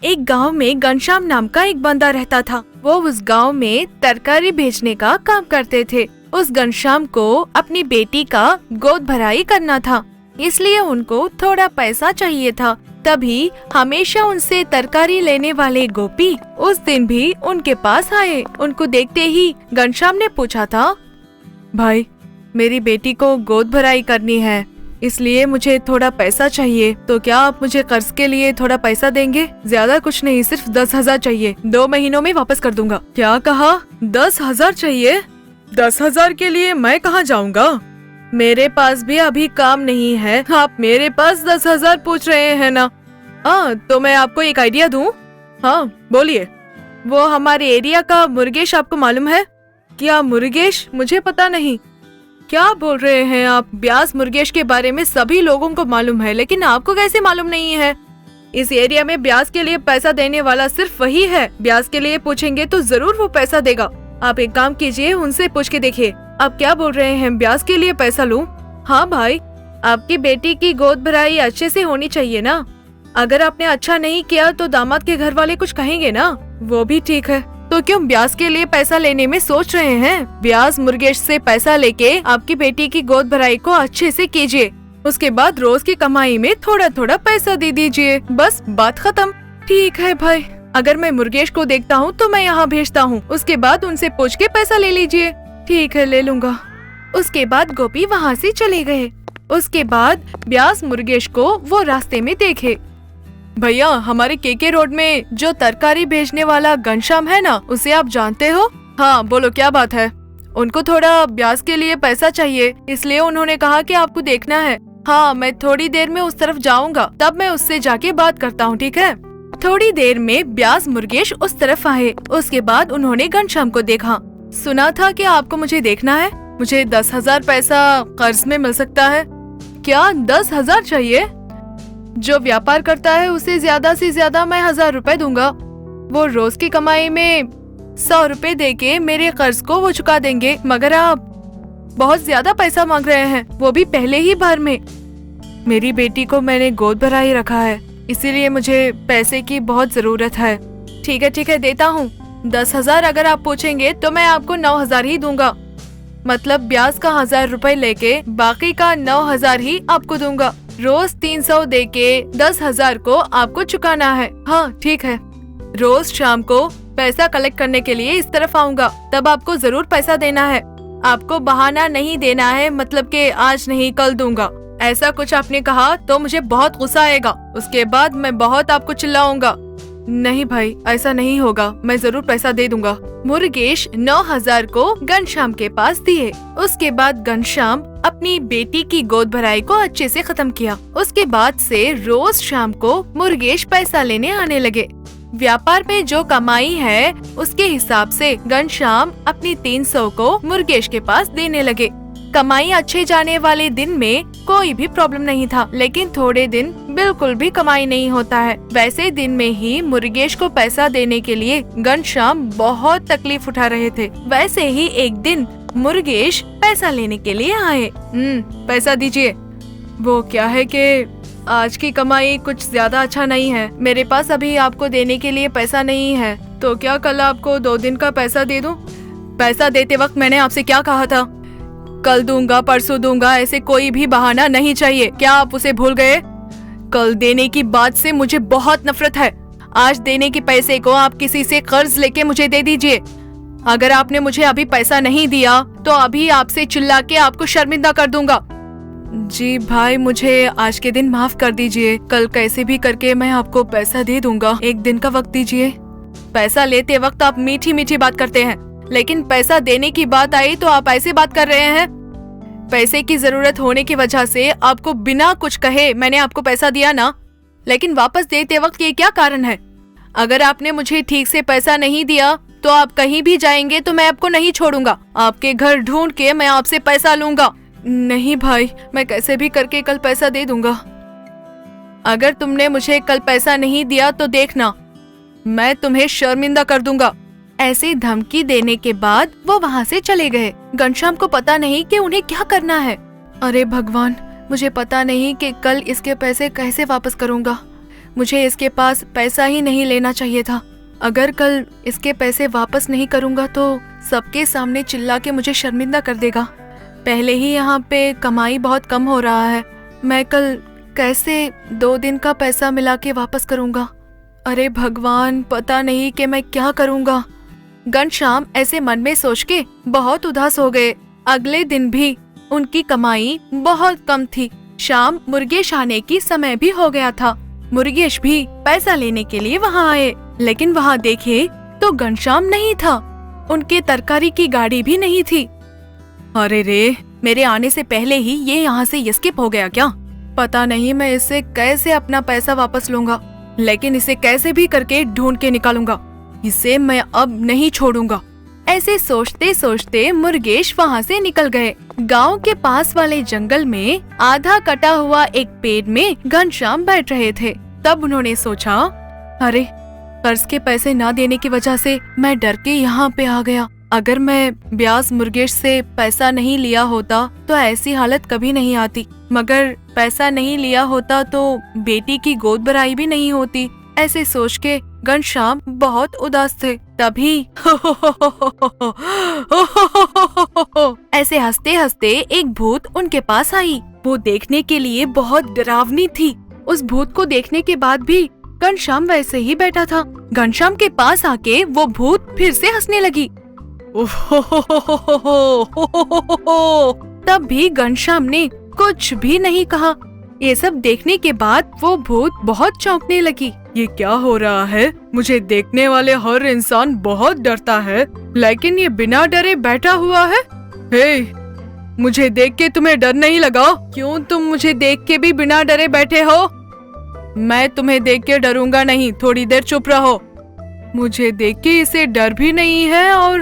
एक गांव में घनश्याम नाम का एक बंदा रहता था। वो उस गांव में तरकारी बेचने का काम करते थे। उस घनश्याम को अपनी बेटी का गोद भराई करना था, इसलिए उनको थोड़ा पैसा चाहिए था। तभी हमेशा उनसे तरकारी लेने वाले गोपी उस दिन भी उनके पास आए। उनको देखते ही घनश्याम ने पूछा था, भाई मेरी बेटी को गोद भराई करनी है, इसलिए मुझे थोड़ा पैसा चाहिए, तो क्या आप मुझे कर्ज के लिए थोड़ा पैसा देंगे? ज्यादा कुछ नहीं, सिर्फ 10,000 चाहिए, 2 महीनों में वापस कर दूंगा। क्या कहा? 10,000 चाहिए? 10,000 के लिए मैं कहाँ जाऊँगा? मेरे पास भी अभी काम नहीं है, आप मेरे पास 10,000 पूछ रहे हैं ना? हाँ, तो मैं आपको एक आइडिया दूं? हाँ बोलिए। वो हमारे एरिया का मुर्गेश आपको मालूम है? क्या मुर्गेश? मुझे पता नहीं। क्या बोल रहे हैं आप? ब्यास मुर्गेश के बारे में सभी लोगों को मालूम है, लेकिन आपको कैसे मालूम नहीं है? इस एरिया में ब्यास के लिए पैसा देने वाला सिर्फ वही है। ब्यास के लिए पूछेंगे तो जरूर वो पैसा देगा। आप एक काम कीजिए, उनसे पूछ के देखिए। आप क्या बोल रहे हैं, ब्यास के लिए पैसा लूं? हाँ भाई, आपकी बेटी की गोद भराई अच्छे से होनी चाहिए ना। अगर आपने अच्छा नहीं किया तो दामाद के घर वाले कुछ कहेंगे ना। वो भी ठीक है, तो क्यों ब्यास के लिए पैसा लेने में सोच रहे हैं? ब्यास मुर्गेश से पैसा लेके आपकी बेटी की गोद भराई को अच्छे से कीजिए। उसके बाद रोज की कमाई में थोड़ा थोड़ा पैसा दे दीजिए, बस बात खत्म। ठीक है भाई, अगर मैं मुर्गेश को देखता हूँ तो मैं यहाँ भेजता हूँ, उसके बाद उनसे पूछ के पैसा ले लीजिए। ठीक है, ले लूंगा। उसके बाद गोपी वहाँ से चले गए। उसके बाद ब्यास मुर्गेश को वो रास्ते में देखे। भैया, हमारे केके रोड में जो तरकारी भेजने वाला घनश्याम है ना, उसे आप जानते हो? हाँ बोलो, क्या बात है? उनको थोड़ा ब्यास के लिए पैसा चाहिए, इसलिए उन्होंने कहा कि आपको देखना है। हाँ, मैं थोड़ी देर में उस तरफ जाऊंगा, तब मैं उससे जाके बात करता हूँ, ठीक है? थोड़ी देर में ब्यास मुर्गेश उस तरफ आए। उसके बाद उन्होंने घनश्याम को देखा। सुना था कि आपको मुझे देखना है, मुझे 10,000 पैसा कर्ज में मिल सकता है। क्या 10,000 चाहिए? जो व्यापार करता है उसे ज्यादा से ज्यादा मैं 1,000 रुपए दूंगा। वो रोज की कमाई में 100 रुपए देके मेरे कर्ज को वो चुका देंगे, मगर आप बहुत ज्यादा पैसा मांग रहे हैं, वो भी पहले ही बार में। मेरी बेटी को मैंने गोद भराई रखा है, इसीलिए मुझे पैसे की बहुत जरूरत है। ठीक है, देता हूँ। 10,000 अगर आप पूछेंगे तो मैं आपको 9,000 ही दूंगा। मतलब ब्याज का 1,000 रुपए लेके बाकी का 9,000 ही आपको दूंगा। रोज 300 देके 10,000 को आपको चुकाना है। हाँ ठीक है, रोज शाम को पैसा कलेक्ट करने के लिए इस तरफ आऊंगा, तब आपको जरूर पैसा देना है। आपको बहाना नहीं देना है, मतलब कि आज नहीं कल दूंगा। ऐसा कुछ आपने कहा तो मुझे बहुत गुस्सा आएगा, उसके बाद मैं बहुत आपको चिल्लाऊंगा। नहीं भाई, ऐसा नहीं होगा, मैं जरूर पैसा दे दूंगा। मुर्गेश 9,000 को घनश्याम के पास दिए। उसके बाद घनश्याम अपनी बेटी की गोद भराई को अच्छे से खत्म किया। उसके बाद से रोज शाम को मुर्गेश पैसा लेने आने लगे। व्यापार में जो कमाई है उसके हिसाब से घनश्याम अपनी 300 को मुर्गेश के पास देने लगे। कमाई अच्छे जाने वाले दिन में कोई भी प्रॉब्लम नहीं था, लेकिन थोड़े दिन बिल्कुल भी कमाई नहीं होता है। वैसे दिन में ही मुर्गेश को पैसा देने के लिए घनश्याम बहुत तकलीफ उठा रहे थे। वैसे ही एक दिन मुर्गेश पैसा लेने के लिए आए। पैसा दीजिए। वो क्या है कि आज की कमाई कुछ ज्यादा अच्छा नहीं है, मेरे पास अभी आपको देने के लिए पैसा नहीं है, तो क्या कल आपको 2 दिन का पैसा दे दूं? पैसा देते वक्त मैंने आपसे क्या कहा था? कल दूंगा, परसों दूंगा, ऐसे कोई भी बहाना नहीं चाहिए। क्या आप उसे भूल गए? कल देने की बात से मुझे बहुत नफरत है। आज देने के पैसे को आप किसी से कर्ज लेके मुझे दे दीजिए। अगर आपने मुझे अभी पैसा नहीं दिया तो अभी आपसे चिल्ला के आपको शर्मिंदा कर दूंगा। जी भाई, मुझे आज के दिन माफ कर दीजिए, कल कैसे भी करके मैं आपको पैसा दे दूंगा। 1 दिन का वक्त दीजिए। पैसा लेते वक्त आप मीठी मीठी बात करते हैं, लेकिन पैसा देने की बात आई तो आप ऐसे बात कर रहे हैं। पैसे की जरूरत होने की वजह से आपको बिना कुछ कहे मैंने आपको पैसा दिया ना, लेकिन वापस देते वक्त ये क्या कारण है? अगर आपने मुझे ठीक से पैसा नहीं दिया तो आप कहीं भी जाएंगे तो मैं आपको नहीं छोड़ूंगा। आपके घर ढूंढ के मैं आपसे पैसा लूंगा। नहीं भाई, मैं कैसे भी करके कल पैसा दे दूंगा। अगर तुमने मुझे कल पैसा नहीं दिया तो देखना, मैं तुम्हें शर्मिंदा कर दूंगा। ऐसे धमकी देने के बाद वो वहाँ से चले गए। घनश्याम को पता नहीं कि उन्हें क्या करना है। अरे भगवान, मुझे पता नहीं कि कल इसके पैसे कैसे वापस करूँगा। मुझे इसके पास पैसा ही नहीं लेना चाहिए था। अगर कल इसके पैसे वापस नहीं करूँगा तो सबके सामने चिल्ला के मुझे शर्मिंदा कर देगा। पहले ही यहाँ पे कमाई बहुत कम हो रहा है, मैं कल कैसे 2 दिन का पैसा मिला के वापस करूँगा। अरे भगवान, पता नहीं कि मैं क्या करूँगा। घनश्याम ऐसे मन में सोच के बहुत उदास हो गए। अगले दिन भी उनकी कमाई बहुत कम थी। शाम मुर्गेश आने की समय भी हो गया था। मुर्गेश भी पैसा लेने के लिए वहाँ आए, लेकिन वहाँ देखे तो घनश्याम नहीं था। उनके तरकारी की गाड़ी भी नहीं थी। अरे रे, मेरे आने से पहले ही ये यहाँ से एस्केप हो गया क्या? पता नहीं मैं इससे कैसे अपना पैसा वापस लूंगा, लेकिन इसे कैसे भी करके ढूंढ के निकालूंगा। इसे मैं अब नहीं छोड़ूंगा। ऐसे सोचते सोचते मुर्गेश वहाँ से निकल गए। गांव के पास वाले जंगल में आधा कटा हुआ एक पेड़ में घनश्याम बैठ रहे थे। तब उन्होंने सोचा, अरे कर्ज के पैसे न देने की वजह से मैं डर के यहाँ पे आ गया। अगर मैं ब्यास मुर्गेश से पैसा नहीं लिया होता तो ऐसी हालत कभी नहीं आती, मगर पैसा नहीं लिया होता तो बेटी की गोद भराई भी नहीं होती। ऐसे सोच के घनश्याम बहुत उदास थे। तभी ऐसे हंसते हंसते एक भूत उनके पास आई। वो देखने के लिए बहुत डरावनी थी। उस भूत को देखने के बाद भी घनश्याम वैसे ही बैठा था। घनश्याम के पास आके वो भूत फिर से हंसने लगी। तब भी घनश्याम ने कुछ भी नहीं कहा। ये सब देखने के बाद वो भूत बहुत चौंकने लगी। ये क्या हो रहा है? मुझे देखने वाले हर इंसान बहुत डरता है, लेकिन ये बिना डरे बैठा हुआ है। हे, मुझे देख के तुम्हें डर नहीं लगा? क्यों तुम मुझे देख के भी बिना डरे बैठे हो? मैं तुम्हें देख के डरूंगा नहीं, थोड़ी देर चुप रहो। मुझे देख के इसे डर भी नहीं है और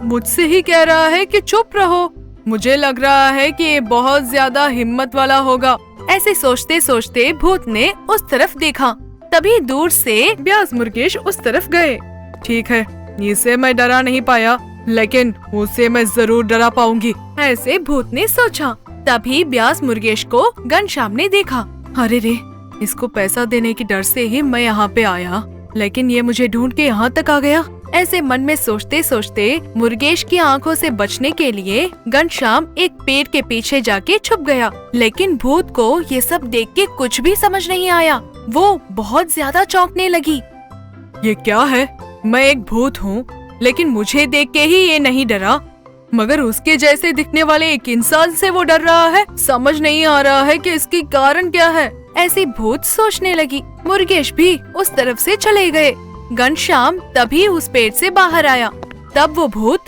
मुझसे ही कह रहा है कि चुप रहो। मुझे लग रहा है कि ये बहुत ज्यादा हिम्मत वाला होगा। ऐसे सोचते सोचते भूत ने उस तरफ देखा। तभी दूर से ब्यास मुर्गेश उस तरफ गए। ठीक है, इसे मैं डरा नहीं पाया, लेकिन उसे मैं जरूर डरा पाऊंगी, ऐसे भूत ने सोचा। तभी ब्यास मुर्गेश को घनश्याम ने देखा। अरे रे, इसको पैसा देने की डर से ही मैं यहाँ पे आया, लेकिन ये मुझे ढूंढ के यहाँ तक आ गया। ऐसे मन में सोचते सोचते मुर्गेश की आंखों से बचने के लिए घनश्याम एक पेड़ के पीछे जाके छुप गया। लेकिन भूत को ये सब देख के कुछ भी समझ नहीं आया। वो बहुत ज्यादा चौंकने लगी। ये क्या है? मैं एक भूत हूँ, लेकिन मुझे देख के ही ये नहीं डरा, मगर उसके जैसे दिखने वाले एक इंसान से वो डर रहा है। समझ नहीं आ रहा है कि इसकी कारण क्या है। ऐसी भूत सोचने लगी। मुर्गेश भी उस तरफ से चले गए। घनश्याम तभी उस पेड़ से बाहर आया। तब वो भूत,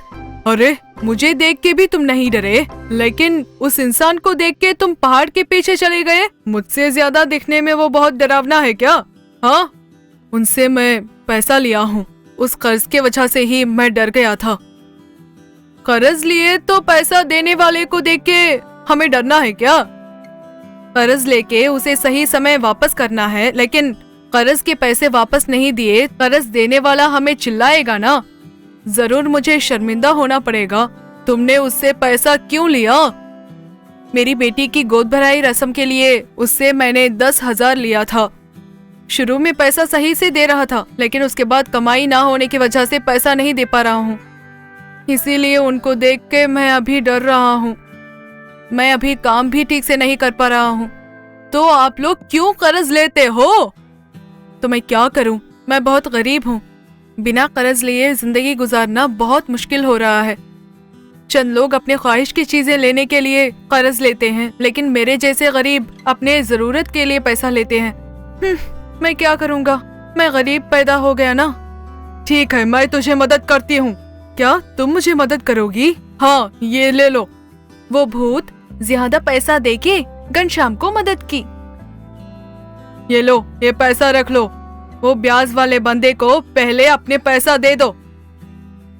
अरे मुझे देख के भी तुम नहीं डरे, लेकिन उस इंसान को देख के तुम पहाड़ के पीछे चले गए। मुझसे ज्यादा दिखने में वो बहुत डरावना है क्या? हाँ, उनसे मैं पैसा लिया हूँ, उस कर्ज के वजह से ही मैं डर गया था। कर्ज लिए तो पैसा देने वाले को देख के हमें डरना है क्या? कर्ज लेके उसे सही समय वापस करना है, लेकिन कर्ज के पैसे वापस नहीं दिए, कर्ज देने वाला हमें चिल्लाएगा ना। जरूर मुझे शर्मिंदा होना पड़ेगा। तुमने उससे पैसा क्यों लिया? मेरी बेटी की गोद भराई रस्म के लिए उससे मैंने 10,000 लिया था। शुरू में पैसा सही से दे रहा था, लेकिन उसके बाद कमाई ना होने की वजह से पैसा नहीं दे पा रहा हूँ। इसीलिए उनको देख के मैं अभी डर रहा हूँ। मैं अभी काम भी ठीक से नहीं कर पा रहा हूँ। तो आप लोग क्यों कर्ज लेते हो? तो मैं क्या करूं? मैं बहुत गरीब हूं। बिना कर्ज लिए जिंदगी गुजारना बहुत मुश्किल हो रहा है। चंद लोग अपने ख्वाहिश की चीजें लेने के लिए कर्ज लेते हैं, लेकिन मेरे जैसे गरीब अपने जरूरत के लिए पैसा लेते हैं। मैं क्या करूंगा? मैं गरीब पैदा हो गया ना। ठीक है, मैं तुझे मदद करती हूँ। क्या तुम मुझे मदद करोगी? हाँ, ये ले लो। वो भूत ज्यादा पैसा देके घनश्याम को मदद की। ये लो, ये पैसा रख लो। वो ब्याज वाले बंदे को पहले अपने पैसा दे दो,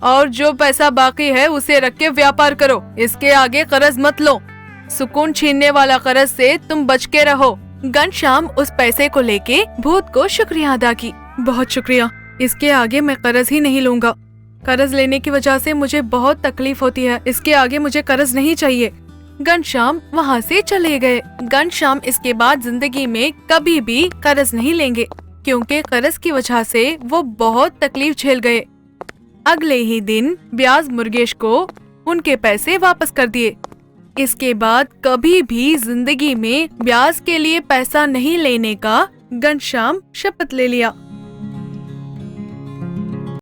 और जो पैसा बाकी है उसे रख के व्यापार करो। इसके आगे कर्ज मत लो। सुकून छीनने वाला कर्ज से तुम बच के रहो। घनश्याम उस पैसे को लेके भूत को शुक्रिया अदा की। बहुत शुक्रिया, इसके आगे मैं कर्ज ही नहीं लूंगा। कर्ज लेने की वजह से मुझे बहुत तकलीफ होती है। इसके आगे मुझे कर्ज नहीं चाहिए। घनश्याम वहाँ से चले गए। घनश्याम इसके बाद जिंदगी में कभी भी कर्ज नहीं लेंगे। क्योंकि कर्ज की वजह से वो बहुत तकलीफ झेल गए। अगले ही दिन ब्याज मुर्गेश को उनके पैसे वापस कर दिए। इसके बाद कभी भी जिंदगी में ब्याज के लिए पैसा नहीं लेने का घनश्याम शपथ ले लिया।